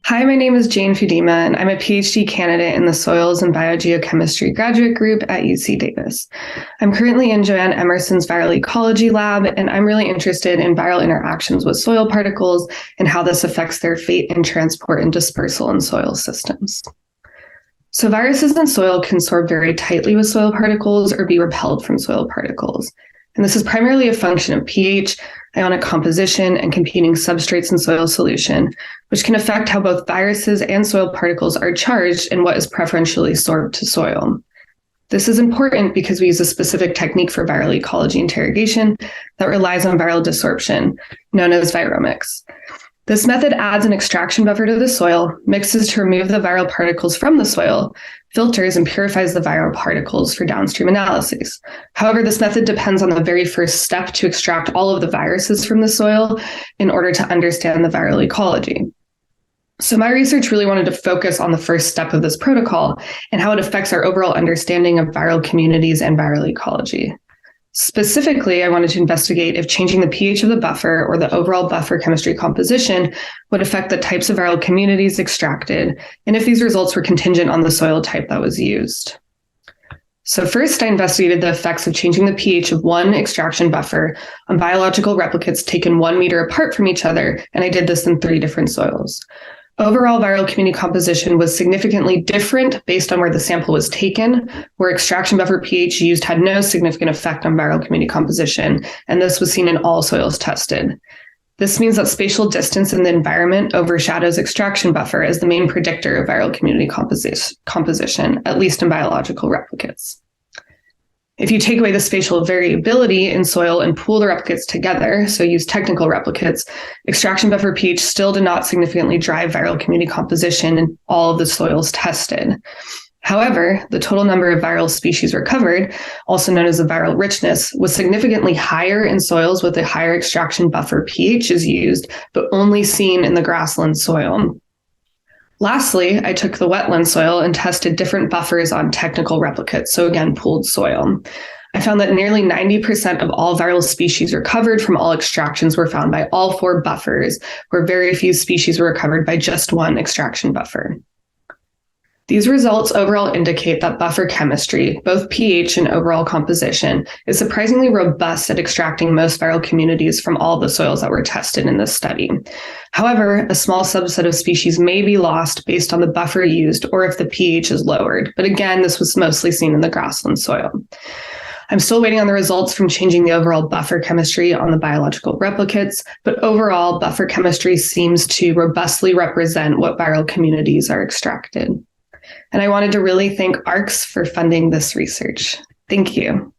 Hi, my name is Jane Fudyma, and I'm a PhD candidate in the Soils and Biogeochemistry graduate group at UC Davis. I'm currently in Joanne Emerson's Viral Ecology Lab, and I'm really interested in viral interactions with soil particles and how this affects their fate and transport and dispersal in soil systems. So viruses in soil can sorb very tightly with soil particles or be repelled from soil particles. And this is primarily a function of pH, ionic composition, and competing substrates in soil solution, which can affect how both viruses and soil particles are charged and what is preferentially sorbed to soil. This is important because we use a specific technique for viral ecology interrogation that relies on viral desorption, known as viromics. This method adds an extraction buffer to the soil, mixes to remove the viral particles from the soil, filters and purifies the viral particles for downstream analyses. However, this method depends on the very first step to extract all of the viruses from the soil in order to understand the viral ecology. So my research really wanted to focus on the first step of this protocol and how it affects our overall understanding of viral communities and viral ecology. Specifically, I wanted to investigate if changing the pH of the buffer or the overall buffer chemistry composition would affect the types of viral communities extracted, and if these results were contingent on the soil type that was used. So first, I investigated the effects of changing the pH of one extraction buffer on biological replicates taken 1 meter apart from each other, and I did this in 3 different soils. Overall viral community composition was significantly different based on where the sample was taken, where extraction buffer pH used had no significant effect on viral community composition, and this was seen in all soils tested. This means that spatial distance in the environment overshadows extraction buffer as the main predictor of viral community composition, at least in biological replicates. If you take away the spatial variability in soil and pool the replicates together, so use technical replicates, extraction buffer pH still did not significantly drive viral community composition in all of the soils tested. However, the total number of viral species recovered, also known as the viral richness, was significantly higher in soils with a higher extraction buffer pH is used, but only seen in the grassland soil. Lastly, I took the wetland soil and tested different buffers on technical replicates, so again, pooled soil. I found that nearly 90% of all viral species recovered from all extractions were found by all 4 buffers, where very few species were recovered by just one extraction buffer. These results overall indicate that buffer chemistry, both pH and overall composition, is surprisingly robust at extracting most viral communities from all the soils that were tested in this study. However, a small subset of species may be lost based on the buffer used or if the pH is lowered. But again, this was mostly seen in the grassland soil. I'm still waiting on the results from changing the overall buffer chemistry on the biological replicates, but overall, buffer chemistry seems to robustly represent what viral communities are extracted. And I wanted to really thank ARCS for funding this research. Thank you.